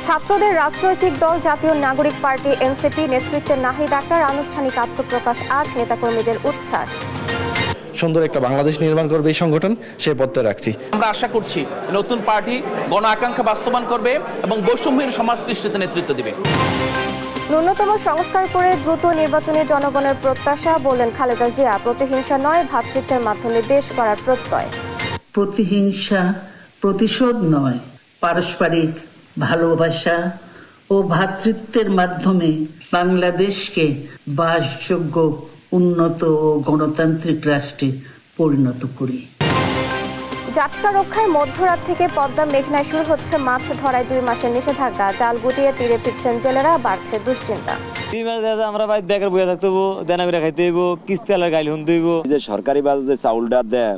ছাত্রদের রাজনৈতিক দল জাতীয় নাগরিক পার্টি এনসিপি নেতৃত্বে নাহিদ আক্তার আনুষ্ঠানিক আত্মপ্রকাশ আজ নেতাকর্মীদের উচ্ছ্বাস। সুন্দর একটা বাংলাদেশ নির্মাণ করবে এই সংগঠন, সে পথে রাখছি। আমরা আশা করছি নতুন পার্টি গণ আকাঙ্ক্ষা বাস্তবায়ন করবে এবং বৈষম্যহীন সমাজ সৃষ্টিতে নেতৃত্ব দেবে। ন্যূনতম সংস্কার করে দ্রুত নির্বাচনে জনগণের প্রত্যাশা, বললেন খালেদা জিয়া। প্রতিহিংসা নয়, ভ্রাতৃত্বের মাধ্যমে দেশ গড়ার প্রত্যয়। প্রতিহিংসা, প্রতিশোধ নয়, পারস্পরিক ভালোবাসা ও ভ্রাতৃত্বের মাধ্যমে বাংলাদেশকে বাসযোগ্য, উন্নত ও গণতান্ত্রিক রাষ্ট্রে পরিণত করি। জাটকা রক্ষায় মধ্যরাত থেকে পদ্মা মেঘনায় শুরু হচ্ছে মাছ ধরায় 2 মাসের নিষেধাজ্ঞা। জাল গুটিয়ে তীরে ফিরছেন জেলেরা, বাড়ছে দুশ্চিন্তা। আমরা ভাই বেকার বইয়া থাকতে হইব, দেনা করে খাইতে হইব, কিস্তি আলার গাইলে শুনতে হইব। যে সরকারি বাজার যে চাউলটা দেয়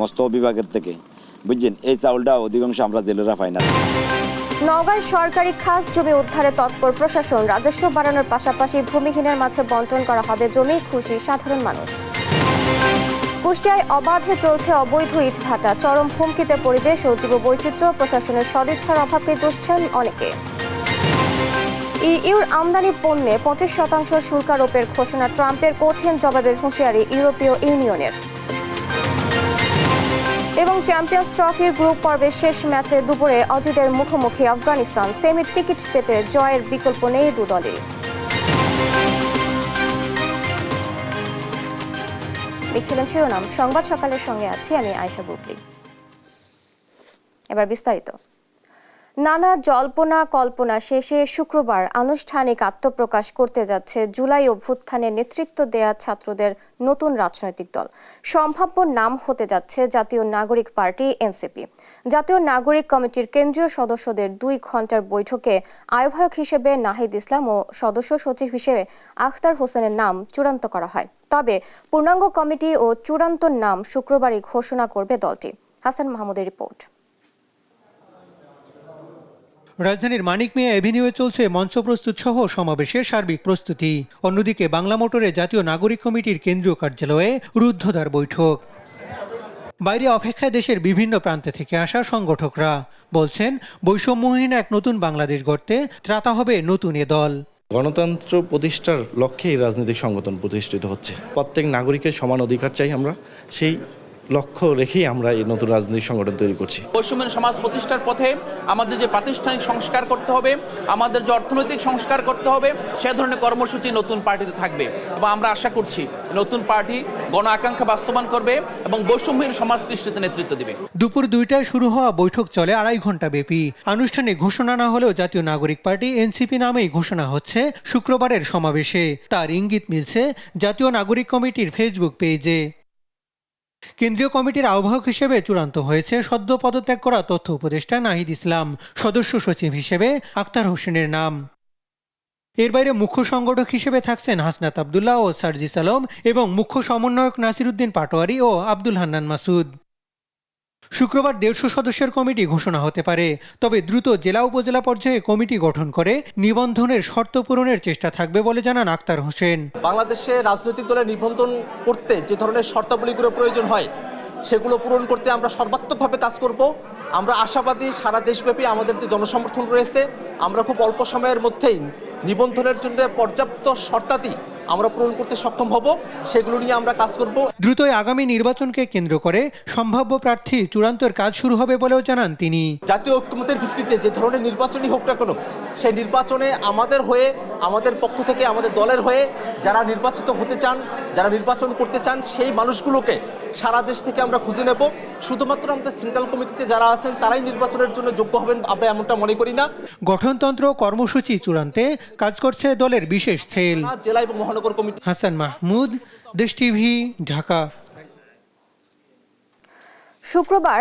মস্ত বিভাগের থেকে, বুঝছেন, এই চাউলটা অধিকাংশ আমরা জেলেরা পাই না। নওগাঁয় সরকারি খাস জমি উদ্ধারে তৎপর প্রশাসন। রাজস্ব বাড়ানোর পাশাপাশি ভূমিহীনের মাঝে বন্টন করা হবে জমি, খুশি সাধারণ মানুষ। কুষ্টিয়ায় অবাধে চলছে অবৈধ ইটভাটা, চরম হুমকিতে পরিবেশ ও জীববৈচিত্র্য। প্রশাসনের সদিচ্ছার অভাবকে দুষছেন অনেকে। ইউর আমদানি পণ্যে 25% শুল্ক আরোপের ঘোষণা, ট্রাম্পের কঠিন জবাবের হুঁশিয়ারি ইউরোপীয় ইউনিয়নের। এবং চ্যাম্পিয়ন্স ট্রফির গ্রুপ পর্বের শেষ ম্যাচে দুপুরে অজিদের মুখোমুখি আফগানিস্তান। সেমির টিকিট পেতে জয়ের বিকল্প নেই দু দলেরই। দেখছিলেন শিরোনাম সংবাদ সকালের সঙ্গে আছি আমি আয়েশা বুবলি। এবার বিস্তারিত। নানা জল্পনা কল্পনা শেষে শুক্রবার আনুষ্ঠানিক আত্মপ্রকাশ করতে যাচ্ছে জুলাই অভ্যুত্থানে নেতৃত্ব দেয়া ছাত্রদের নতুন রাজনৈতিক দল। সম্ভাব্য নাম হতে যাচ্ছে জাতীয় নাগরিক পার্টি এনসিপি। জাতীয় নাগরিক কমিটির কেন্দ্রীয় সদস্যদের 2 ঘণ্টার বৈঠকে আহ্বায়ক হিসেবে নাহিদ ইসলাম ও সদস্য সচিব হিসেবে আখতার হোসেনের নাম চূড়ান্ত করা হয়। তবে পূর্ণাঙ্গ কমিটি ও চূড়ান্ত নাম শুক্রবারই ঘোষণা করবে দলটি। হাসান মাহমুদের রিপোর্ট। রাজধানীর মানিক মিয়া এভিনিউয়ে চলছে মঞ্চ প্রস্তুত সহ সমাবেশের সার্বিক প্রস্তুতি। অন্যদিকে বাংলা মোটরে জাতীয় নাগরিক কমিটির কেন্দ্রীয় কার্যালয়ে রুদ্ধদ্বার বৈঠক। বাইরে অপেক্ষায় দেশের বিভিন্ন প্রান্তে থেকে আসা সংগঠকরা বলছেন, বৈষম্যহীন এক নতুন বাংলাদেশ গড়তে ত্রাতা হবে নতুন এ দল। গণতন্ত্র প্রতিষ্ঠার লক্ষ্যে এই রাজনৈতিক সংগঠন প্রতিষ্ঠিত হচ্ছে। প্রত্যেক নাগরিকের সমান অধিকার চাই, আমরা সেই লক্ষ্য রেখেই আমরা এই নতুন রাজনৈতিক সংগঠন তৈরি করছি। বৈষম্যহীন সমাজ প্রতিষ্ঠার পথে আমাদের যে প্রাতিষ্ঠানিক সংস্কার করতে হবে, আমাদের যে অর্থনৈতিক সংস্কার করতে হবে, সে ধরনের কর্মসূচি নতুন পার্টিতে থাকবে এবং আমরা আশা করছি নতুন পার্টি গণ আকাঙ্ক্ষা বাস্তবায়ন করবে এবং বৈষম্যহীন সমাজ সৃষ্টিতে নেতৃত্ব দেবে। দুপুর 2টায় শুরু হওয়া বৈঠক চলে 2.5 ঘণ্টা ব্যাপী। আনুষ্ঠানিক ঘোষণা না হলেও জাতীয় নাগরিক পার্টি এনসিপি নামেই ঘোষণা হচ্ছে শুক্রবারের সমাবেশে। তার ইঙ্গিত মিলছে জাতীয় নাগরিক কমিটির ফেসবুক পেজে। কেন্দ্রীয় কমিটির আহ্বায়ক হিসেবে চূড়ান্ত হয়েছে সদ্য পদত্যাগ করা তথ্য উপদেষ্টা নাহিদ ইসলাম, সদস্য সচিব হিসেবে আখতার হোসেনের নাম। এর বাইরে মুখ্য সংগঠক হিসেবে থাকছেন হাসনাত আবদুল্লাহ ও সার্জিস আলম এবং মুখ্য সমন্বয়ক নাসির উদ্দিন পাটোয়ারি ও আব্দুল হান্নান মাসুদ। শুক্রবার 150 সদস্যের কমিটি ঘোষণা হতে পারে, তবে দ্রুত জেলা উপজেলা পর্যায়ে কমিটি গঠন করে নিবন্ধনের শর্ত পূরণের চেষ্টা থাকবে বলে জানান আখতার হোসেন। বাংলাদেশে রাজনৈতিক দলের নিবন্ধন করতে যে ধরনের শর্তাবলীগুলো প্রয়োজন হয় সেগুলো পূরণ করতে আমরা সর্বাত্মকভাবে কাজ করব। আমরা আশাবাদী সারা দেশব্যাপী আমাদের যে জনসমর্থন রয়েছে, আমরা খুব অল্প সময়ের মধ্যেই নিবন্ধনের জন্য পর্যাপ্ত শর্তাদি আমরা পূরণ করতে সক্ষম হব, সেগুলো নিয়ে আমরা কাজ করব। দ্রুতই আগামী নির্বাচনকে কেন্দ্র করে সম্ভাব্য প্রার্থী চূড়ান্তের কাজ শুরু হবে বলেও জানান তিনি। জাতীয় ঐক্যমত্যের ভিত্তিতে যে ধরনের নির্বাচনই হোক না কেন, সেই নির্বাচনে আমাদের হয়ে, আমাদের পক্ষ থেকে, আমাদের দলের হয়ে যারা নির্বাচিত হতে চান, যারা নির্বাচন করতে চান, সেই মানুষগুলোকে সারা দেশ থেকে আমরা খুঁজে নেব। শুধুমাত্র আমাদের সেন্ট্রাল কমিটিতে যারা আছেন তারাই নির্বাচনের জন্য যোগ্য হবেন, আমরা এমনটা মনে করি না। গঠনতন্ত্র কর্মসূচি চূড়ান্তে কাজ করছে দলের বিশেষ সেল। জেলা এবং মহানগর কমিটি। হাসান মাহমুদ, দেশ টিভি, ঢাকা। শুক্রবার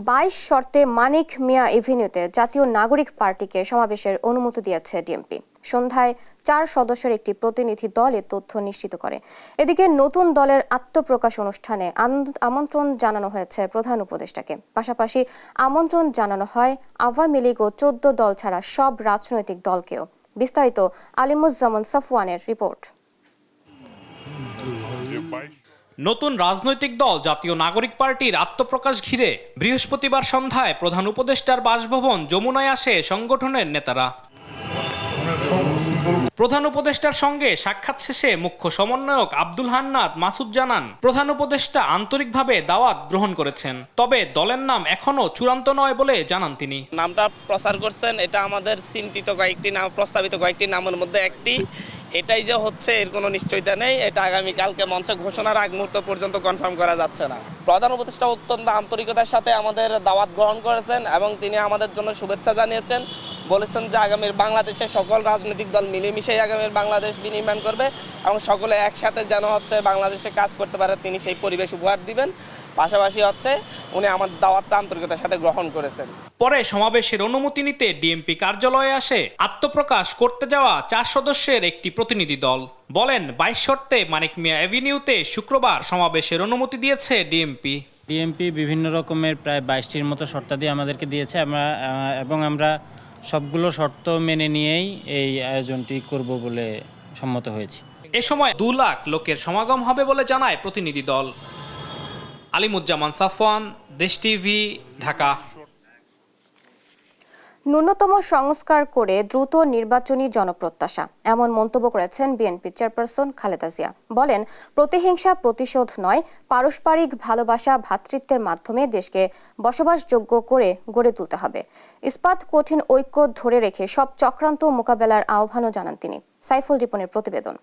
22 শর্তে মানিক মিয়া এভিনিউতে জাতীয় নাগরিক পার্টিকে সমাবেশের অনুমতি দিয়েছে ডিএমপি। সন্ধ্যায় 4 সদস্যের একটি প্রতিনিধি দল এ তথ্য নিশ্চিত করে। এদিকে নতুন দলের আত্মপ্রকাশ অনুষ্ঠানে আমন্ত্রণ জানানো হয়েছে প্রধান উপদেষ্টাকে। পাশাপাশি আমন্ত্রণ জানানো হয় আওয়ামী লীগ ও 14 দল ছাড়া সব রাজনৈতিক দলকেও। বিস্তারিত আলিমুজ্জামান সাফওয়ানের রিপোর্ট। নতুন রাজনৈতিক দল জাতীয় নাগরিক পার্টির আত্মপ্রকাশ ঘিরে বৃহস্পতিবার সন্ধ্যায় প্রধান উপদেষ্টার বাসভবন যমুনায় আসে সংগঠনের নেতারা। প্রধান উপদেষ্টার সঙ্গে সাক্ষাৎ শেষে মুখ্য সমন্বয়ক আব্দুল হান্নান মাসুদ জানান, প্রধান উপদেষ্টা আন্তরিকভাবে দাওয়াত গ্রহণ করেছেন, তবে দলের নাম এখনো চূড়ান্ত নয় বলে জানান তিনি। নামটা প্রচার করছেন, এটা আমাদের চিন্তিত কয়েকটি নাম, প্রস্তাবিত কয়েকটি নামের মধ্যে একটি। এটাই যে হচ্ছে এর কোনো নিশ্চয়তা নেই, এটা আগামীকালকে মঞ্চে ঘোষণার আগ মুহূর্ত পর্যন্ত কনফার্ম করা যাচ্ছে না। প্রধান উপদেষ্টা অত্যন্ত আন্তরিকতার সাথে আমাদের দাওয়াত গ্রহণ করেছেন এবং তিনি আমাদের জন্য শুভেচ্ছা জানিয়েছেন। বলেছেন যে আগামীর বাংলাদেশের সকল রাজনৈতিক দল মিলেমিশেই আগামীর বাংলাদেশ বিনির্মাণ করবে এবং সকলে একসাথে যেন হচ্ছে বাংলাদেশে কাজ করতে পারে, তিনি সেই পরিবেশ উপহার দিবেন। পাশাপাশি হচ্ছে উনি আমাদের দাওয়াতটা আন্তরিকতার সাথে গ্রহণ করেছেন। পরে সমাবেশের অনুমতি নিতে ডিএমপি কার্যালয়ে আসে আত্মপ্রকাশ করতে যাওয়া 4 সদস্যের একটি প্রতিনিধি দল। বলেন, 22 শর্তে মানিক মিয়া অ্যাভিনিউতে শুক্রবার সমাবেশের অনুমতি দিয়েছে ডিএমপি। বিভিন্ন রকমের প্রায় 22টির মতো শর্তাদি আমাদেরকে দিয়েছে, এবং আমরা সবগুলো শর্ত মেনে নিয়েই এই আয়োজনটি করব বলে সম্মত হয়েছি। এ সময় 2 লাখ লোকের সমাগম হবে বলে জানায় প্রতিনিধি দল। আলিমুজ্জামান সাফওয়ান, দেশ টিভি, ঢাকা। ন্যূনতম সংস্কার করে দ্রুত নির্বাচনী জনপ্রত্যাশা, এমন মন্তব্য করেছেন বিএনপি চেয়ারপারসন খালেদা জিয়া। বলেন, প্রতিহিংসা প্রতিশোধ নয়, পারস্পরিক ভালোবাসা ভ্রাতৃত্বের মাধ্যমে দেশকে বসবাসযোগ্য করে গড়ে তুলতে হবে। ইস্পাত কঠিন ঐক্য ধরে রেখে সব চক্রান্ত মোকাবেলার আহ্বানও জানান তিনি। সাইফুল রিপনের প্রতিবেদন।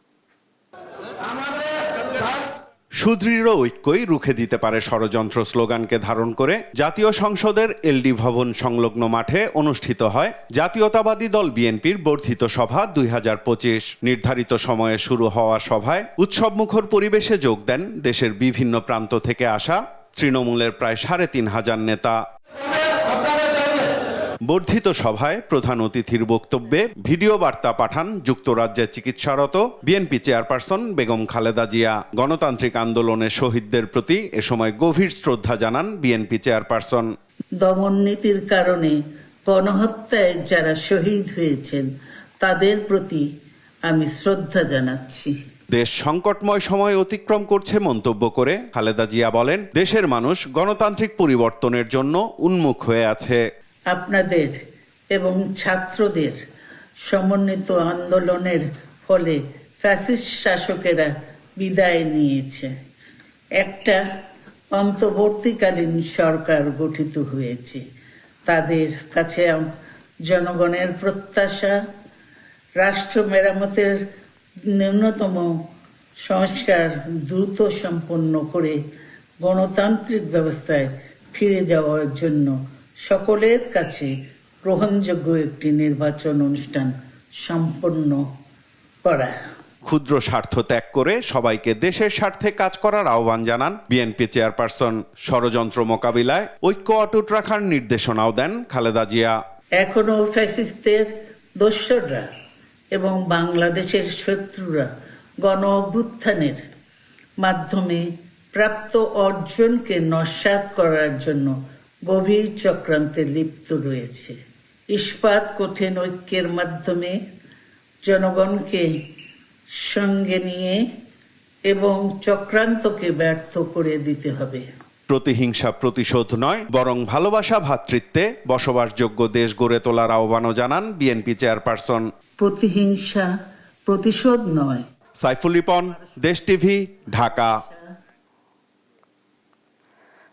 সুদৃঢ় ঐক্যই রুখে দিতে পারে ষড়যন্ত্র স্লোগানকে ধারণ করে জাতীয় সংসদের এলডি ভবন সংলগ্ন মাঠে অনুষ্ঠিত হয় জাতীয়তাবাদী দল বিএনপির বর্ধিত সভা 2025। নির্ধারিত সময়ে শুরু হওয়া সভায় উৎসবমুখর পরিবেশে যোগ দেন দেশের বিভিন্ন প্রান্ত থেকে আসা তৃণমূলের প্রায় 3,500 নেতা। বর্ধিত সভায় প্রধান অতিথির বক্তব্যে ভিডিও বার্তা পাঠান যুক্তরাজ্যে চিকিৎসারত বিএনপি চেয়ারপারসন বেগম খালেদা জিয়া। গণতান্ত্রিক আন্দোলনের শহীদদের প্রতি এ সময় গভীর শ্রদ্ধা জানান বিএনপি চেয়ারপারসন। দমন নীতির কারণে গণহত্যায় যারা শহীদ হয়েছেন তাদের প্রতি আমি শ্রদ্ধা জানাচ্ছি। দেশ সংকটময় সময় অতিক্রম করছে মন্তব্য করে খালেদা জিয়া বলেন, দেশের মানুষ গণতান্ত্রিক পরিবর্তনের জন্য উন্মুখ হয়ে আছে। আপনাদের এবং ছাত্রদের সমন্বিত আন্দোলনের ফলে ফ্যাসিস্ট শাসকেরা বিদায় নিয়েছে। একটা অন্তর্বর্তীকালীন সরকার গঠিত হয়েছে। তাদের কাছে জনগণের প্রত্যাশা, রাষ্ট্র মেরামতের ন্যূনতম সংস্কার দ্রুত সম্পন্ন করে গণতান্ত্রিক ব্যবস্থায় ফিরে যাওয়ার জন্য সকলের কাছে গ্রহণযোগ্য একটি নির্বাচন অনুষ্ঠান সম্পন্ন করা। ক্ষুদ্র স্বার্থ ত্যাগ করে সবাইকে দেশের স্বার্থে কাজ করার আহ্বান জানান বিএনপি চেয়ারপারসন। ষড়যন্ত্র মোকাবিলায় ঐক্য অটুট রাখার নির্দেশনাও দেন খালেদা জিয়া। এখনো ফ্যাসিস্টদের দোসররা এবং বাংলাদেশের শত্রুরা গণ অভ্যুত্থানের মাধ্যমে প্রাপ্ত অর্জনকে নস্যাৎ করার জন্য গভীর চক্রান্তে লিপ্ত রয়েছে। ইস্পাত কঠিন ঐক্যের মাধ্যমে জনগণকে সঙ্গে নিয়ে এবং চক্রান্তকে ব্যর্থ করে দিতে হবে। প্রতিহিংসা প্রতিশোধ নয়, বরং ভালোবাসা ভ্রাতৃত্বে বসবাসযোগ্য দেশ গড়ে তোলার আহ্বানও জানান বিএনপি চেয়ারপারসন। প্রতিহিংসা প্রতিশোধ নয়। সাইফুল রিপন, দেশ টিভি, ঢাকা।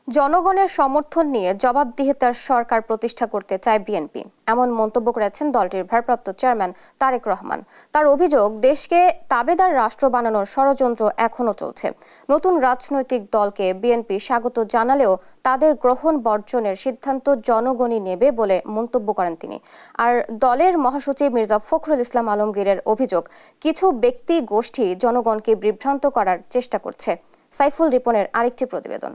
জনগণের সমর্থন নিয়ে জবাবদিহিতার সরকার প্রতিষ্ঠা করতে চায় বিএনপি, এমন মন্তব্য করেছেন দলটির ভারপ্রাপ্ত চেয়ারম্যান তারেক রহমান। তার অভিযোগ, দেশকে তাবেদার রাষ্ট্র বানানোর ষড়যন্ত্র এখনও চলছে। নতুন রাজনৈতিক দলকে বিএনপি স্বাগত জানালেও তাদের গ্রহণ বর্জনের সিদ্ধান্ত জনগণই নেবে বলে মন্তব্য করেন তিনি। আর দলের মহাসচিব মির্জা ফখরুল ইসলাম আলমগীরের অভিযোগ, কিছু ব্যক্তি গোষ্ঠী জনগণকে বিভ্রান্ত করার চেষ্টা করছে। সাইফুল রিপনের আরেকটি প্রতিবেদন।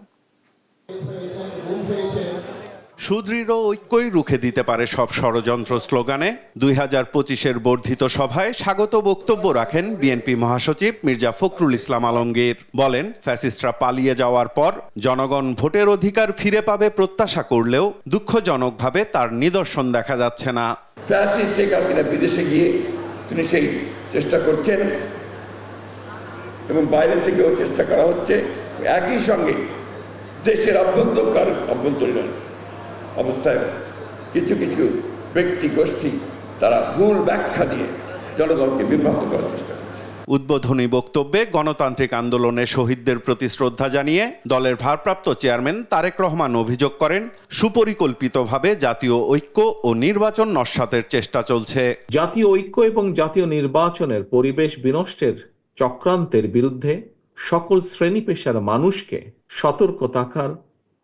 সুদৃঢ় ঐক্যই রুখে দিতে পারে সব ষড়যন্ত্র স্লোগানে 2025-এর বর্ধিত সভায় স্বাগত বক্তব্য রাখেন বিএনপি মহাসচিব মির্জা ফখরুল ইসলাম আলমগীর। বলেন, ফ্যাসিস্টরা পালিয়ে যাওয়ার পর জনগণ ভোটের অধিকার ফিরে পাবে প্রত্যাশা করলেও দুঃখজনকভাবে তার নিদর্শন দেখা যাচ্ছে না। ফ্যাসিস্ট শেখ হাসিনা বিদেশে গিয়ে তিনি সেই চেষ্টা করছেন এবং বাইরে থেকেও চেষ্টা করা হচ্ছে একই সঙ্গে দেশের অভ্যন্তরীণ অবস্থায় কিছু কিছু ব্যক্তি গোষ্ঠী তারা ভুল ব্যাখ্যা দিয়ে জনগণকে বিভ্রান্ত করার চেষ্টা করছে। উদ্বোধনী বক্তব্যে গণতান্ত্রিক আন্দোলনে শহীদদের প্রতি শ্রদ্ধা জানিয়ে দলের ভারপ্রাপ্ত চেয়ারম্যান তারেক রহমান অভিযোগ করেন, সুপরিকল্পিতভাবে জাতীয় ঐক্য ও নির্বাচন নস্যাতের চেষ্টা চলছে। জাতীয় ঐক্য এবং জাতীয় নির্বাচনের পরিবেশ বিনষ্টের চক্রান্তের বিরুদ্ধে সকল শ্রেণী পেশার মানুষকে সতর্ক থাকার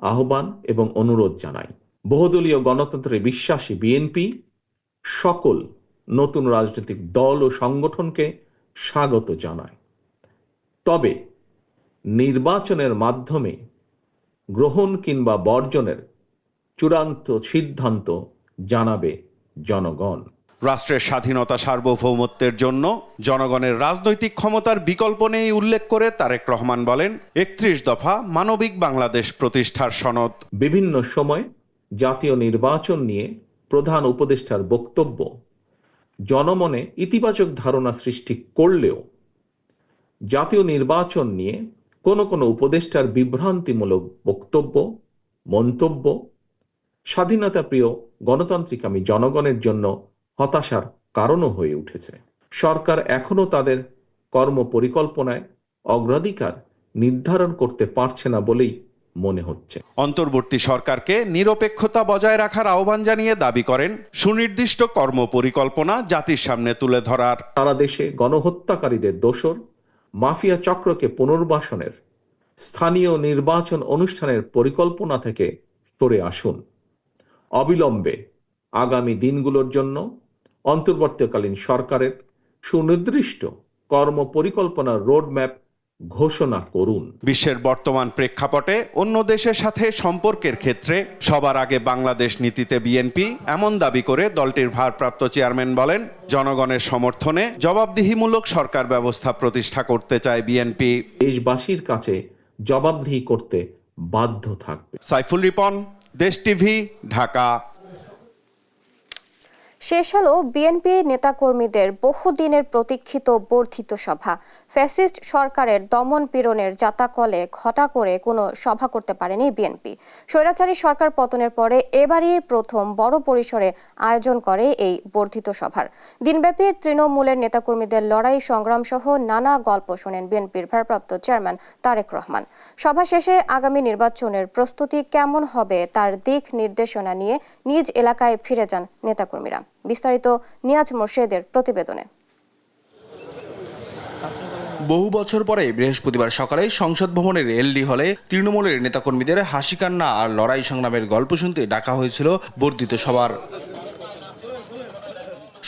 আহ্বান এবং অনুরোধ জানাই। বহুদলীয় গণতন্ত্রে বিশ্বাসী বিএনপি সকল নতুন রাজনৈতিক দল ও সংগঠনকে স্বাগত জানায়। তবে নির্বাচনের মাধ্যমে গ্রহণ কিংবা বর্জনের চূড়ান্ত সিদ্ধান্ত জানাবে জনগণ। রাষ্ট্রের স্বাধীনতা সার্বভৌমত্বের জন্য জনগণের রাজনৈতিক ক্ষমতার বিকল্প নেই উল্লেখ করে তারেক রহমান বলেন, ৩১ দফা মানবিক বাংলাদেশ প্রতিষ্ঠার সনদ। বিভিন্ন সময় জাতীয় নির্বাচন নিয়ে প্রধান উপদেষ্টার বক্তব্য জনমনে ইতিবাচক ধারণা সৃষ্টি করলেও জাতীয় নির্বাচন নিয়ে কোনো উপদেষ্টার বিভ্রান্তিমূলক বক্তব্য, মন্তব্য স্বাধীনতাপ্রিয় গণতান্ত্রিকামী জনগণের জন্য হতাশার কারণও হয়ে উঠেছে। সরকার এখনো তাদের কর্মপরিকল্পনায় অগ্রাধিকার নির্ধারণ করতে পারছে না বলেই মনে হচ্ছে। অন্তর্বর্তী সরকারকে নিরপেক্ষতা বজায় রাখার আহ্বান জানিয়ে দাবি করেন, সুনির্দিষ্ট কর্মপরিকল্পনা জাতির সামনে তুলে ধরার। সারা দেশে গণহত্যাকারীদের দোসর মাফিয়া চক্রকে পুনর্বাসনের স্থানীয় নির্বাচন অনুষ্ঠানের পরিকল্পনা থেকে সরে আসুন। অবিলম্বে আগামী দিনগুলোর জন্য অন্তর্বর্তীকালীন সরকারের সুনির্দিষ্ট কর্মপরিকল্পনার রোডম্যাপ ঘোষণা করুন। বিশ্বের বর্তমান প্রেক্ষাপটে অন্য দেশের সাথে সম্পর্কের ক্ষেত্রে সবার আগে বাংলাদেশ নীতিতে বিএনপি, এমন দাবি করে দলটির ভারপ্রাপ্ত চেয়ারম্যান বলেন, জনগণের সমর্থনে জবাবদিহিমূলক সরকার ব্যবস্থা প্রতিষ্ঠা করতে চায় বিএনপি। দেশবাসীর কাছে জবাবদিহি করতে বাধ্য থাকবে। সাইফুল রিপন, দেশ টিভি, ঢাকা। শেষ হলো বিএনপি নেতাকর্মীদের বহুদিনের প্রতীক্ষিত বর্ধিত সভা। ফ্যাসিস্ট সরকারের দমন পীড়নের জাতাকলে ঘটা করে কোনো সভা করতে পারেনি বিএনপি। স্বৈরাচারী সরকার পতনের পরে এবারই প্রথম বড় পরিসরে আয়োজন করে এই বর্ধিত সভার। দিনব্যাপী তৃণমূলের নেতাকর্মীদের লড়াই সংগ্রাম সহ নানা গল্প শোনেন বিএনপির ভারপ্রাপ্ত চেয়ারম্যান তারেক রহমান। সভা শেষে আগামী নির্বাচনের প্রস্তুতি কেমন হবে তার দিক নির্দেশনা নিয়ে নিজ এলাকায় ফিরে যান নেতাকর্মীরা। বিস্তারিত নিয়াজ মোর্শেদের প্রতিবেদনে। বহু বছর পরে বৃহস্পতিবার সকালে সংসদ ভবনের এলডি হলে তৃণমূলের নেতাকর্মীদের হাসি কান্না আর লড়াই সংগ্রামের গল্প শুনতে ডাকা হয়েছিল বর্ধিত সভার।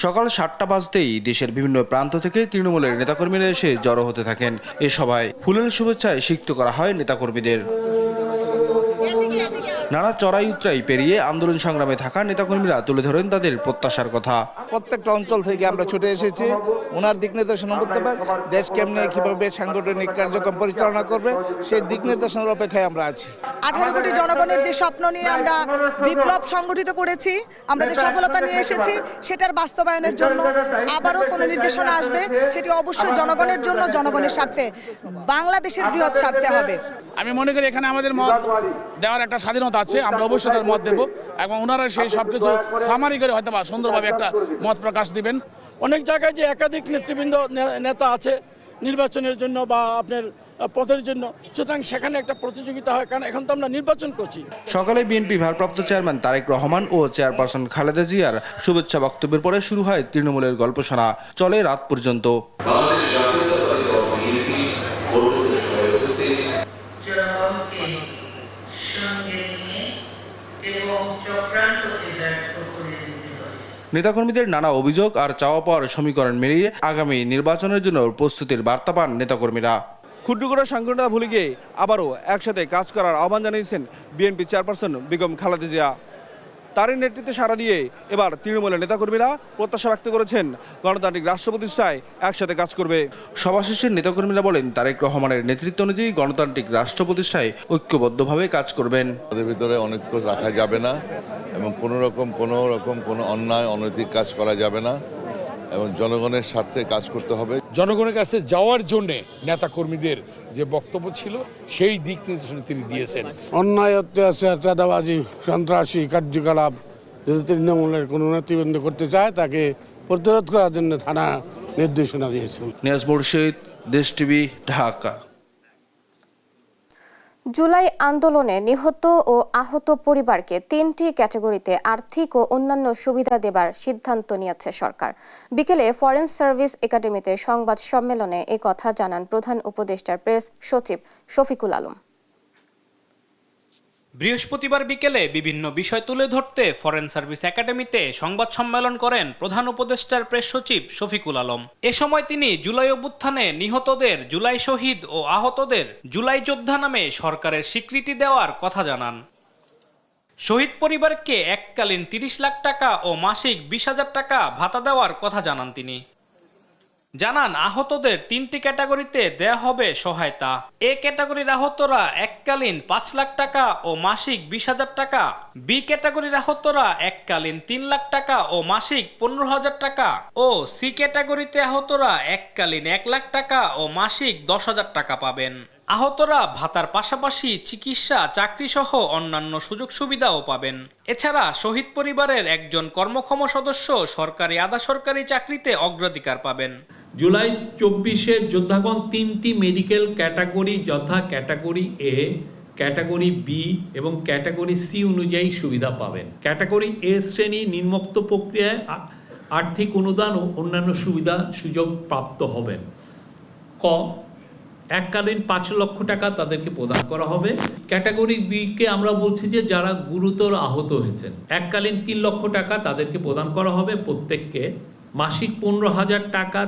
সকাল ৭টা বাজতেই দেশের বিভিন্ন প্রান্ত থেকে তৃণমূলের নেতাকর্মীরা এসে জড়ো হতে থাকেন। এ সভায় ফুলের শুভেচ্ছায় সিক্ত করা হয় নেতাকর্মীদের। নানা চড়াই উতরাই পেরিয়ে আন্দোলন সংগ্রামে থাকা নেতাকর্মীরা তুলে ধরেন তাদের প্রত্যাশার কথা। প্রত্যেকটা অঞ্চল থেকে আমরা ছুটে এসেছি ওনার দিক নির্দেশনা বলতে পারি, দেশ কেমনে কিভাবে সাংগঠনিক কার্যক্রম পরিচালনা করবে সেই দিক নির্দেশনার অপেক্ষায় আমরা আছি। 18 কোটি জনগণের যে স্বপ্ন নিয়ে আমরা বিপ্লব সংগঠিত করেছি, আমরা যে সফলতা নিয়ে এসেছি সেটার বাস্তবায়নের জন্য আবারও কোনো নির্দেশনা আসবে, সেটি অবশ্যই জনগণের জন্য, জনগণের স্বার্থে, বাংলাদেশের বৃহৎ স্বার্থে হবে। আমি মনে করি এখানে আমাদের মত দেওয়ার একটা স্বাধীনতা আছে, আমরা অবশ্যই তার মত দেব এবং ওনারা সেই সব কিছু সামারি করে হয়তো বা সুন্দরভাবে একটা মত প্রকাশ দিবেন। অনেক জায়গায় যে একাধিক নেতৃবৃন্দ নেতা আছে নির্বাচনের জন্য বা আপনার পথের জন্য, সুতরাং সেখানে একটা প্রতিযোগিতা হয়, কারণ এখন তো আমরা নির্বাচন করছি। সকালে বিএনপি ভারপ্রাপ্ত চেয়ারম্যান তারেক রহমান ও চেয়ারপারসন খালেদা জিয়ার শুভেচ্ছা বক্তব্যের পরে শুরু হয় তৃণমূলের গল্প শোনা, চলে রাত পর্যন্ত। নেতাকর্মীদের নানা অভিযোগ আর চাওয়া পাওয়ার সমীকরণ মিলিয়ে আগামী নির্বাচনের জন্য প্রস্তুতির বার্তা পান নেতাকর্মীরা। ক্ষুদ্র করে সংগঠনটা ভুলে গিয়ে আবারও একসাথে কাজ করার আহ্বান জানিয়েছেন বিএনপি চেয়ারপারসন বেগম খালেদা জিয়া। তারই নেতৃত্বে সাড়া দিয়ে এবার তৃণমূলের নেতাকর্মীরা প্রত্যাশা ব্যক্ত করেছেন গণতান্ত্রিক রাষ্ট্র প্রতিষ্ঠায় একসাথে কাজ করবে। সভা শেষে নেতাকর্মীরা বলেন, তারেক রহমানের নেতৃত্ব অনুযায়ী গণতান্ত্রিক রাষ্ট্র প্রতিষ্ঠায় ঐক্যবদ্ধভাবে কাজ করবেন। তাদের ভিতরে অনৈক্য রাখা যাবে না এবং কোনো রকম কোনো অন্যায় অনৈতিক কাজ করা যাবে না। এবং জনগণের স্বার্থে কাজ করতে হবে। জনগণের কাছে যাওয়ার জন্য নেতাকর্মীদের যে বক্তব্য ছিল সেই দিক নির্দেশনা তিনি দিয়েছেন। অন্যায় অত্যাচার, চাঁদাবাজি, সন্ত্রাসী কার্যকলাপ যদি তৃণমূলের কোনো নেতৃবৃন্দ করতে চায় তাকে প্রতিরোধ করার জন্য থানা নির্দেশনা দিয়েছেন। নিয়াজ মুর্শিদ, দেশ টিভি, ঢাকা। জুলাই আন্দোলনে নিহত ও আহত পরিবারকে 3টি ক্যাটাগরিতে আর্থিক ও অন্যান্য সুবিধা দেবার সিদ্ধান্ত নিয়েছে সরকার। বিকেলে ফরেন সার্ভিস একাডেমিতে সংবাদ সম্মেলনে এই কথা জানান প্রধান উপদেষ্টার প্রেস সচিব শফিকুল আলম। বৃহস্পতিবার বিকেলে বিভিন্ন বিষয় তুলে ধরতে ফরেন সার্ভিস একাডেমিতে সংবাদ সম্মেলন করেন প্রধান উপদেষ্টার প্রেস সচিব শফিকুল আলম। এ সময় তিনি জুলাই অভ্যুত্থানে নিহতদের জুলাই শহীদ ও আহতদের জুলাই যোদ্ধা নামে সরকারের স্বীকৃতি দেওয়ার কথা জানান। শহীদ পরিবারকে এককালীন 30 লাখ টাকা ও মাসিক 20,000 টাকা ভাতা দেওয়ার কথা জানান তিনি। জানান আহতদের 3টি ক্যাটাগরিতে দেয়া হবে সহায়তা। এ ক্যাটাগরির আহতরা এককালীন 5 লাখ টাকা ও মাসিক 20,000 টাকা, বি ক্যাটাগরির আহতরা এককালীন 3 লাখ টাকা ও মাসিক 15,000 টাকা ও সি ক্যাটাগরিতে আহতরা এককালীন 1 লাখ টাকা ও মাসিক 10,000 টাকা পাবেন। আহতরা ভাতার পাশাপাশি চিকিৎসা, চাকরি সহ অন্যান্য সুযোগ সুবিধাও পাবেন। এছাড়া শহীদ পরিবারের একজন কর্মক্ষম সদস্য সরকারি আধা সরকারি চাকরিতে অগ্রাধিকার পাবেন। জুলাই 24-এর যোদ্ধাগণ 3টি মেডিকেল ক্যাটাগরি যথা ক্যাটাগরি এ, ক্যাটাগরি বি এবং ক্যাটাগরি সি অনুযায়ী সুবিধা পাবেন। ক্যাটাগরি এ শ্রেণী নিম্নোক্ত প্রক্রিয়ায় আর্থিক অনুদান ও অন্যান্য সুযোগ প্রাপ্ত হবেন। ক, এককালীন 5 লক্ষ টাকা তাদেরকে প্রদান করা হবে। ক্যাটাগরি বি কে আমরা বলছি যে যারা গুরুতর আহত হয়েছেন, এককালীন 3 লক্ষ টাকা তাদেরকে প্রদান করা হবে। প্রত্যেককে মাসিক 15,000 টাকা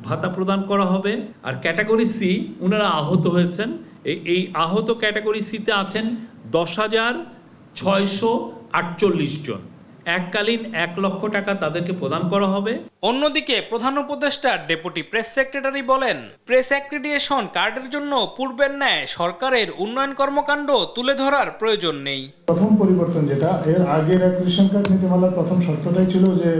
ভাতা প্রদান করা হবে। আর ক্যাটাগরি সি, ওনারা আহত হয়েছেন, এই আহত ক্যাটাগরি সিতে আছেন 10,648 জন। এককালীন 1 লক্ষ টাকা তাদেরকে প্রদান করা হবে। অন্যদিকে প্রধান উপদেষ্টার ডেপুটি প্রেস সেক্রেটারি বলেন, প্রেস অ্যাক্রিডিটেশন কার্ডের জন্য পূর্বের ন্যায় সরকারের উন্নয়ন কর্মকাণ্ড তুলে ধরার প্রয়োজন নেই। প্রথম পরিবর্তন যেটা, এর আগের অ্যাক্রিডিটেশন কার্ড নীতিমালার প্রথম শর্তটাই ছিল যে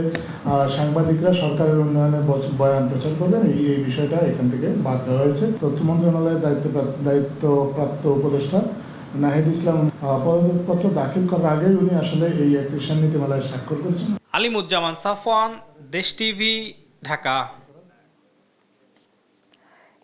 সাংবাদিকরা সরকারের উন্নয়নের বয়ান প্রচার করবেন। এই বিষয়টা এখান থেকে বাদ দেওয়া হয়েছে। তথ্য মন্ত্রণালয়ের দায়িত্বপ্রাপ্ত উপদেষ্টা নাহিদ ইসলাম পদত্যাগপত্র দাখিল করার আগে উনি আসলে এই অ্যাক্রিডিটেশন নীতিমালায় স্বাক্ষর করেছেন। আলিমুজ্জামান সাফওয়ান, দেশ টিভি, ঢাকা।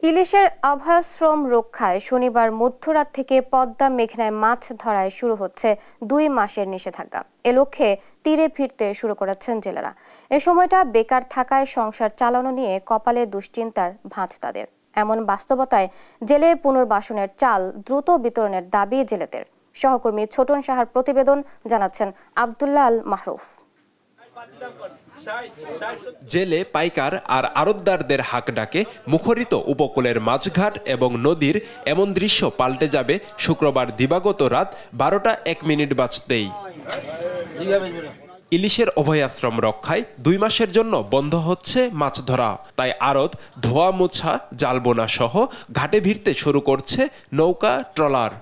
ইলিশের অভয়াশ্রম রক্ষায় শনিবার মধ্যরাত থেকে পদ্মা মেঘনায় মাছ ধরায় শুরু হচ্ছে 2 মাসের নিষেধাজ্ঞা। এ লক্ষ্যে তীরে ফিরতে শুরু করেছেন জেলেরা। এ সময়টা বেকার থাকায় সংসার চালানো নিয়ে কপালে দুশ্চিন্তার ভাঁজ তাদের। এমন বাস্তবতায় জেলে পুনর্বাসনের চাল দ্রুত বিতরণের দাবি জেলেদের। সহকর্মী ছোটন সাহার প্রতিবেদন, জানাচ্ছেন আব্দুল্লাহ আল মাহরুফ। জেলে পাইকার আর আড়তদারদের হাক ডাকে মুখরিত উপকূলের মাছঘাট এবং নদীর এমন দৃশ্য পাল্টে যাবে শুক্রবার দিবাগত রাত 12টা 1 মিনিট বাজতেই। ইলিশের অভয়াশ্রম রক্ষায় 2 মাসের জন্য বন্ধ হচ্ছে মাছ ধরা। তাই আড়ত, ধোয়া মোছা, জাল বোনা সহ ঘাটে ভিড়তে শুরু করছে নৌকা, ট্রলার।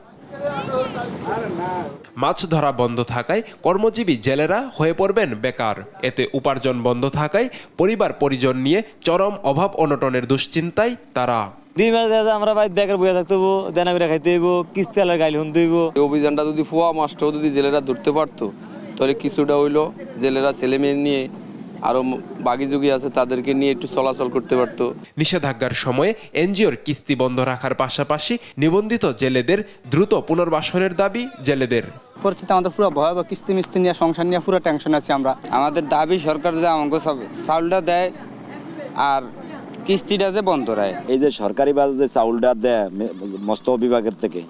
মাছ ধরা বন্ধ থাকায় কর্মজীবী জেলেরা হয়ে পড়বেন বেকার। এতে উপার্জন বন্ধ থাকায় পরিবার পরিজন নিয়ে চরম অভাব অনটনের দুশ্চিন্তায় তারা। আমরা ভাই বেকার বইয়া থাকতে হইব, দেনা করে খাইতে হইব, কিস্তি আলার গাইল হুনতে হইব। অভিযানটা যদি ফুয়া মাছটাও যদি জেলেরা ধরতে পারতো তাহলে কিছুটা হইলো জেলেরা ছেলে মেয়ে নিয়ে আরো বাকি যুগী আছে তাদেরকে নিয়ে একটু চলাচল করতে পারতো। নিষেধাজ্ঞার সময়ে এনজিওর কিস্তি বন্ধ রাখার পাশাপাশি নিবন্ধিত জেলেদের দ্রুত পুনর্বাসনের দাবি জেলেদের। পরিস্থিতি আমাদের পুরো ভয়াবহ, কিস্তি মিস্তি নিয়ে সংসার নিয়ে পুরো টেনশন আছে আমরা। আমাদের দাবি সরকার যে আমাকে চাউলটা দেয় আর কিস্তিটা যে বন্ধ রায়। এই যে সরকারি বাজার যে চাউলটা দেয় মৎস্য বিভাগের থেকে,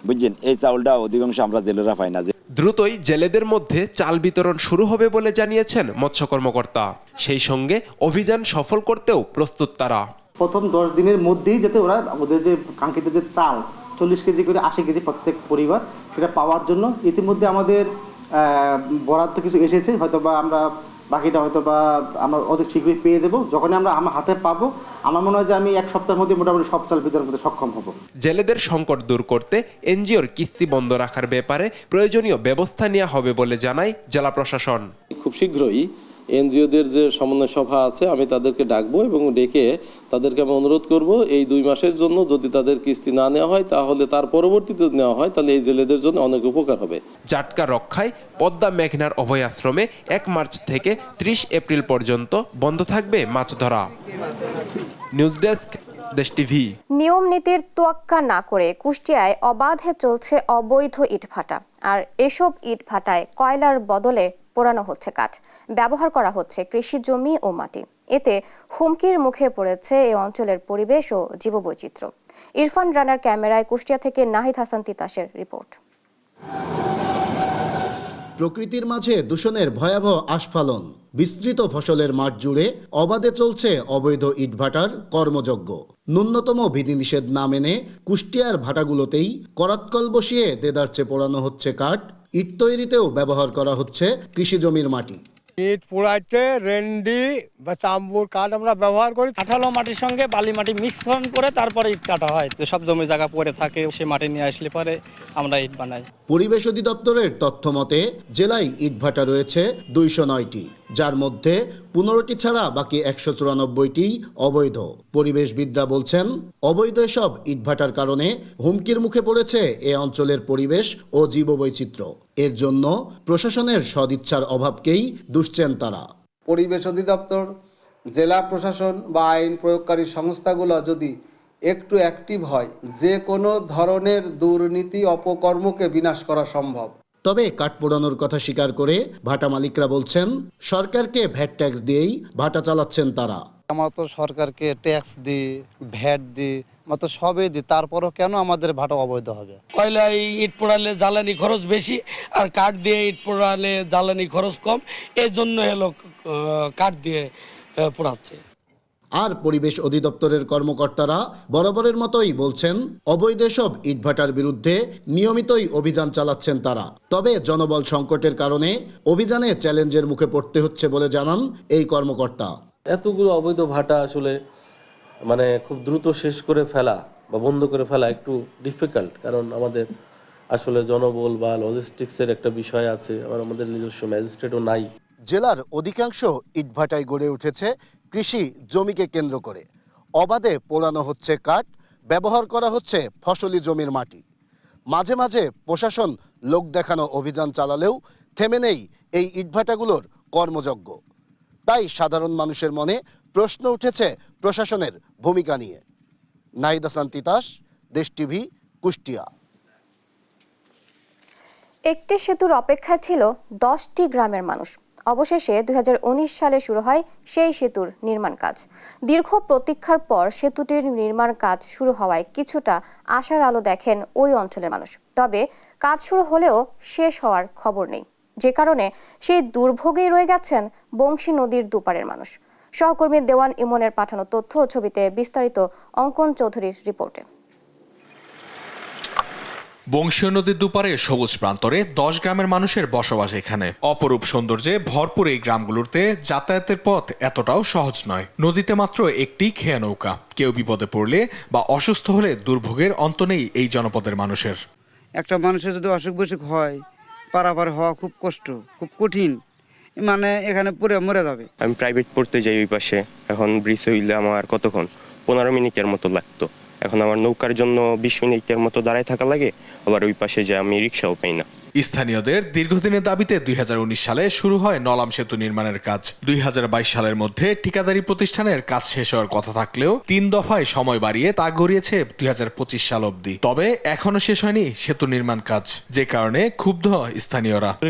বুঝছেন, এই চাউলটা অধিকাংশ আমরা জেলেরা পাই না। দ্রুতই জেলেদের মধ্যে চাল বিতরণ শুরু হবে বলে জানিয়েছেন মৎস্য কর্মকর্তা। সেই সঙ্গে অভিযান সফল করতেও প্রস্তুত তারা। প্রথম 10 দিনের মধ্যেই যাতে ওরা ওদের যে কাঙ্ক্ষিত যে চাল 40 কেজি করে 80 কেজি প্রত্যেক পরিবার, সেটা পাওয়ার জন্য ইতিমধ্যে আমাদের বরাদ্দ কিছু এসেছে। হয়তোবা আমরা বাকিটা হয়তোবা আমরা অতি শীঘ্রই পেয়ে যাব। যখনই আমরা আমার হাতে পাবো, আমার মনে হয় যে আমি 1 সপ্তাহের মধ্যে মোটামুটি সব চাল বিতরণ করতে সক্ষম হব। জেলেদের সংকট দূর করতে এনজিওর কিস্তি বন্ধ রাখার ব্যাপারে প্রয়োজনীয় ব্যবস্থা নেওয়া হবে বলে জানায় জেলা প্রশাসন। খুব শীঘ্রই এনজিওদের যে সমন্বয় সভা আছে আমি তাদেরকে ডাকবো এবং ডেকে তাদেরকে আমি অনুরোধ করব এই 2 মাসের জন্য যদি তাদের কিস্তি না নেওয়া হয় তাহলে তার পরবর্তীতে নেওয়া হয় তাহলে এই জেলেদের জন্য অনেক উপকার হবে। জাটকা রক্ষায় পদ্মা মেঘনার অভয় আশ্রমে 1 মার্চ থেকে 30 এপ্রিল পর্যন্ত বন্ধ থাকবে মাছ ধরা। নিউজ ডেস্ক, দেশ টিভি। নিয়ম নীতির তোয়াক্কা না করে কুষ্টিয়ায় অবাধে চলছে অবৈধ ইটভাটা। আর এসব ইটভাটায় কয়লার বদলে পোড়ানো হচ্ছে কাঠ, ব্যবহার করা হচ্ছে কৃষি জমি ও মাটি। এতে হুমকির মুখে পড়েছে এই অঞ্চলের পরিবেশ ও জীববৈচিত্র্য। ইরফান রানার ক্যামেরায় কুষ্টিয়া থেকে নাহিদ হাসান তিতাসের রিপোর্ট। প্রকৃতির মাঝে দূষণের ভয়াবহ আস্ফালন, বিস্তৃত ফসলের মাঠ জুড়ে অবাধে চলছে অবৈধ ইটভাটার কর্মযজ্ঞ। ন্যূনতম বিধিনিষেধ না মেনে কুষ্টিয়ার ভাটাগুলোতেই করাতকল বসিয়ে দেদারচে পোড়ানো হচ্ছে কাঠ। ইট তৈরিতেও ব্যবহার করা হচ্ছে কৃষি জমির মাটি। ইট পোড়াইতে রেন্ডি বা তাম্বুর কাঠ আমরা ব্যবহার করি। কাঠালো মাটির সঙ্গে বালি মাটি মিক্স করে তারপরে ইট কাটা হয়। সব জমির জায়গা পড়ে থাকে, সে মাটি নিয়ে আসলে পরে আমরা ইট বানাই। পরিবেশ অধিদপ্তরের তথ্য মতে জেলায় ইটভাটা রয়েছে 209টি, যার মধ্যে 15টি ছাড়া বাকি 194টি অবৈধ। পরিবেশবিদরা বলছেন অবৈধ সব ইটভাটার কারণে হুমকির মুখে পড়েছে এ অঞ্চলের পরিবেশ ও জীববৈচিত্র্য। এর জন্য প্রশাসনের সদিচ্ছার অভাবকেই দুষছেন তারা। পরিবেশ অধিদপ্তর, জেলা প্রশাসন বা আইন প্রয়োগকারী সংস্থাগুলো যদি একটু অ্যাক্টিভ হয়, যে কোনো ধরনের দুর্নীতি অপকর্মকে বিনাশ করা সম্ভব। তবে কাঠ পোড়ানোর কথা স্বীকার করে ভাটা মালিকরা বলছেন সরকারকে ভ্যাট ট্যাক্স দিয়েই ভাটা চালাচ্ছেন তারা। আমরা তো সরকারকে ট্যাক্স দিই, ভ্যাট দিই, আমরা তো সবই দিই, তারপরও কেন আমাদের ভাটা অবৈধ হবে? কয়লায় ইট পোড়ালে জ্বালানি খরচ বেশি, আর কাঠ দিয়ে ইট পোড়ালে জ্বালানি খরচ কম, এই জন্য এলো কাঠ দিয়ে পোড়াচ্ছে। আর পরিবেশ অধিদপ্তরের কর্মকর্তারা বরাবরের মতোই বলছেন অবৈধ সব ইটভাটার বিরুদ্ধে নিয়মিতই অভিযান চালাচ্ছেন তারা। তবে জনবল সংকটের কারণে অভিযানে চ্যালেঞ্জের মুখে পড়তে হচ্ছে বলে জানান এই কর্মকর্তা। এতগুলো অবৈধ ভাটা আসলে মানে খুব দ্রুত শেষ করে ফেলা বা বন্ধ করে ফেলা একটু ডিফিকাল্ট, কারণ আমাদের আসলে জনবল বা লজিস্টিক্সের একটা বিষয় আছে, আবার আমাদের নিজস্ব ম্যাজিস্ট্রেটও নাই। জেলার অধিকাংশ ইটভাটায় গড়ে উঠেছে কৃষি জমিকে কেন্দ্র করে। অবাধে পোড়ানো হচ্ছে কাঠ, ব্যবহার করা হচ্ছে ফসলি জমির মাটি। মাঝে মাঝে প্রশাসন লোক দেখানো অভিযান চালালেও থেমে নেই এই ইটভাটাগুলোর কর্মযজ্ঞ। তাই সাধারণ মানুষের মনে প্রশ্ন উঠেছে প্রশাসনের ভূমিকা নিয়ে। নাহিদ হাসান তিতাস, দেশ টিভি, কুষ্টিয়া। একটি সেতুর অপেক্ষায় ছিল 10টি গ্রামের মানুষ। অবশেষে 2019 সালে শুরু হয় সেই সেতুর নির্মাণ কাজ। দীর্ঘ প্রতীক্ষার পর সেতুটির নির্মাণ কাজ শুরু হওয়ায় কিছুটা আশার আলো দেখেন ওই অঞ্চলের মানুষ। তবে কাজ শুরু হলেও শেষ হওয়ার খবর নেই, যে কারণে সেই দুর্ভোগেই রয়ে গেছেন বংশী নদীর দুপারের মানুষ। সহকর্মী দেওয়ান ইমনের পাঠানো তথ্য ও ছবিতে বিস্তারিত অঙ্কন চৌধুরীর রিপোর্টে। বংশীয় নদীর দুপারে সবুজ প্রান্তরে 10 গ্রামের মানুষের বসবাস এখানে। অপরূপ সৌন্দর্যে ভরপুর এই গ্রামগুলোতে যাতায়াতের পথ এতটাও সহজ নয়। নদীতে মাত্র একটি খেয়া নৌকা। কেউ বিপদে পড়লে বা অসুস্থ হলে দুর্ভোগের অন্ত নেই এই জনপদের মানুষের। একটা মানুষের যদি অসুখ বিসুখ হয়, পারাপার হওয়া খুব কষ্ট, খুব কঠিন, মানে এখানে পুরো মরে যাবে। আমি প্রাইভেট পড়তে যাই ওই পাশে, এখন ব্রিজ হইলে আমার কতক্ষণ 15 মিনিটের মতো লাগতো। এখন আমার নৌকার জন্য 20 মিনিটের মতো দাঁড়ায় থাকা লাগে, আবার ওই পাশে যে আমি রিক্সাও পাই না। স্থানীয়দের দীর্ঘদিনের দাবিতে 2019 সালে শুরু হয় নলাম সেতু নির্মাণের কাজ। 2022 সালের মধ্যে ঠিকাদারি প্রতিষ্ঠানের কাজ শেষ হওয়ার কথা থাকলেও 3 দফায় সময় বাড়িয়ে তা গড়িয়েছে 2025 সাল অবধি। তবে এখনো শেষ হয়নি সেতু নির্মাণ কাজ, যে কারণে ক্ষুব্ধ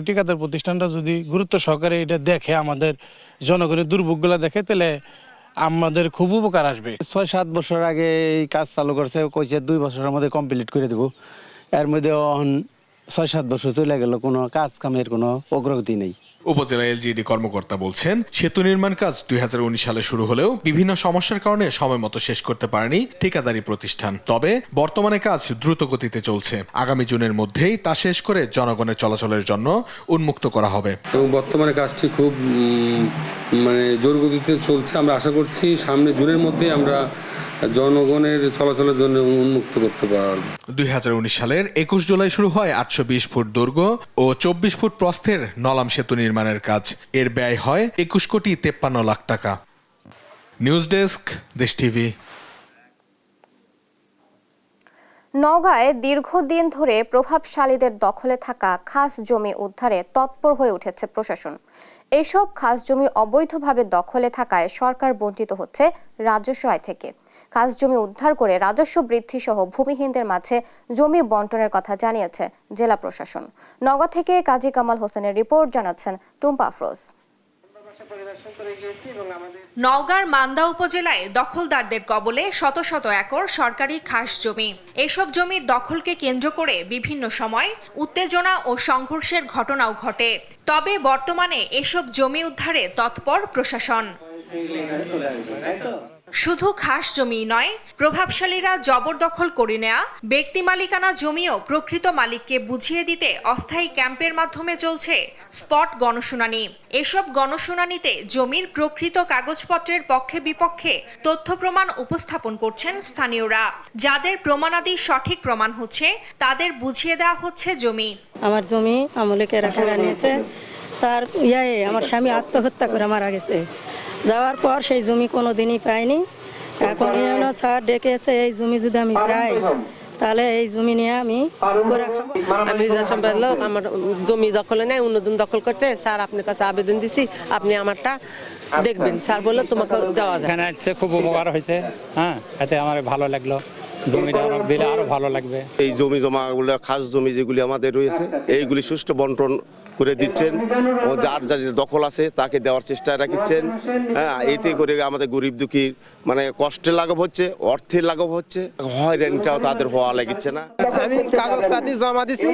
ঠিকাদার প্রতিষ্ঠানটা যদি গুরুত্ব সহকারে এটা দেখে, আমাদের জনগণের দুর্ভোগগুলো দেখে, তাহলে আমাদের খুব উপকার আসবে। 6-7 বছর আগে এই কাজ চালু করছে, কইছে 2 বছরের মধ্যে কমপ্লিট করে দেবো। এর মধ্যে 6-7 বছর চলে গেল, কোনো কাজ কামের কোনো অগ্রগতি নেই। উপজেলা এলজিডি কর্মকর্তা বলছেন সেতু নির্মাণ কাজ 2019 সালে শুরু হলেও বিভিন্ন সমস্যার কারণে সময় মতো শেষ করতে পারেনি ঠিকাদারি প্রতিষ্ঠান। তবে বর্তমানে কাজ দ্রুত গতিতে চলছে। আগামী জুনের মধ্যেই তা শেষ করে জনগণের চলাচলের জন্য উন্মুক্ত করা হবে। এবং বর্তমানে কাজটি খুব জোর গতিতে চলছে। আমরা আশা করছি সামনে জুনের মধ্যে আমরা জনগণের চলাচলের জন্য উন্মুক্ত করতে পারবে। 2019 সালের 21 জুলাই শুরু হয় 820 ফুট দৈর্ঘ্য ও 24 ফুট প্রস্থের নলাম সেতু নির্মাণের কাজ। এর ব্যয় হয় 21 কোটি 53 লাখ টাকা। নিউজ ডেস্ক, দেশ টিভি। নওগাঁয় দীর্ঘদিন ধরে প্রভাবশালীদের দখলে থাকা খাস জমি উদ্ধারে তৎপর হয়ে উঠেছে প্রশাসন। এসব খাস জমি অবৈধভাবে দখলে থাকায় সরকার বঞ্চিত হচ্ছে রাজস্ব আয় থেকে। খাস জমি উদ্ধার করে রাজস্ব বৃদ্ধি সহ ভূমিহীনদের মাঝে জমি বন্টনের কথা জানিয়েছে জেলা প্রশাসন। নওগাঁ থেকে কাজী কামাল হোসেনের রিপোর্ট, জানাচ্ছেন টুম্পা আফরোজ। নওগাঁর মান্দা উপজেলায় দখলদারদের কবলে শত শত একর সরকারি খাস জমি। এসব জমির দখলকে কেন্দ্র করে বিভিন্ন সময় উত্তেজনা ও সংঘর্ষের ঘটনাও ঘটে। তবে বর্তমানে এসব জমি উদ্ধারে তৎপর প্রশাসন। শুধু খাস জমি নয়, প্রভাবশালীরা জবরদখল করে নেয়া ব্যক্তি মালিকানা জমিও প্রকৃত মালিককে বুঝিয়ে দিতে অস্থায়ী ক্যাম্পের মাধ্যমে চলছে স্পট গণশুনানি। এসব গণশুনানিতে জমির প্রকৃত কাগজপত্রের পক্ষে বিপক্ষে তথ্য প্রমাণ উপস্থাপন করছেন স্থানীয়রা। যাদের প্রমাণাদি সঠিক প্রমাণ হচ্ছে তাদের বুঝিয়ে দেওয়া হচ্ছে জমি। আমার জমি আমলে কেরা নিয়েছে, তার আমার স্বামী আত্মহত্যা করে মারা গেছে। যাওয়ার পর সেই জমি কোনো দিনই পাইনি। এখন ছাড় ডেকেছে, এই জমি যদি আমি পাই তাহলে এই জমি নিয়ে আমি আমার জমি দখলে নেই, অন্যজন দখল করছে। স্যার আপনার কাছে আবেদন দিছি, আপনি আমারটা দেখবেন। স্যার বললো তোমাকে দেওয়া যায়। এখানে আসছে, খুব উপকার হয়েছে। হ্যাঁ, এতে আমার ভালো লাগলো। জমিটা দিলে আরো ভালো লাগবে। এই জমি জমাগুলো, খাস জমি যেগুলি আমাদের রয়েছে, এইগুলি সুষ্ঠু বন্টন করে দিচ্ছেন ও যার যার দখল আছে তাকে দেওয়ার চেষ্টা রাখছেন। হ্যাঁ, এতে করে আমাদের গরিব দুঃখীর মানে কষ্টের লাঘব হচ্ছে, অর্থের লাঘব হচ্ছে, হয়রানিটাও তাদের হওয়া লাগছে না। আমি কাগজপাতি জমা দিছি,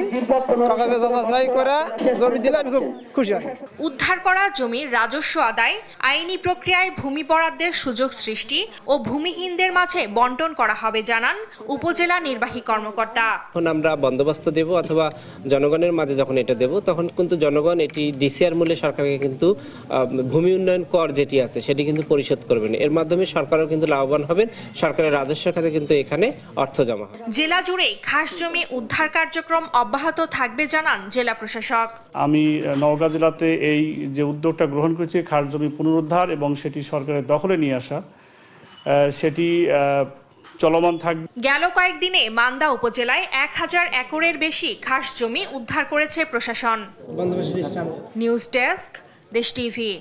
করে জমি দিলে আমি খুব খুশি হই। উদ্ধার করা জমির রাজস্ব আদায়, আইনি প্রক্রিয়ায় ভূমি বরাদ্দের সুযোগ সৃষ্টি ও ভূমিহীনদের মাঝে বন্টন করা হবে জানান উপজেলা নির্বাহী কর্মকর্তা। এখন আমরা বন্দোবস্ত দেব অথবা জনগণের মাঝে যখন এটা দেব, তখন কিন্তু জনগণ এটি ডিসিআর মূল্যে সরকারকে কিন্তু ভূমি উন্নয়ন কর যেটি আছে সেটি কিন্তু পরিশোধ করবেন। এর মাধ্যমে সরকারও কিন্তু লাভবান হবেন, সরকারের রাজস্ব খাতে কিন্তু এখানে অর্থ জমা হবে। জেলা জুড়ে খাস জমি উদ্ধার কার্যক্রম অব্যাহত থাকবে জানান জেলা প্রশাসক। আমি নওগাঁ জেলাতে এই যে উদ্যোগটা গ্রহণ করেছি, খাস জমি পুনরুদ্ধার এবং সেটি সরকারের দখলে নিয়ে আসা, সেটি চলমান থাকবে। গেল কয়েকদিনে মান্দা উপজেলায় 1000 একরের বেশি খাস জমি উদ্ধার করেছে প্রশাসন। নিউজ ডেস্ক, দেশ টিভি।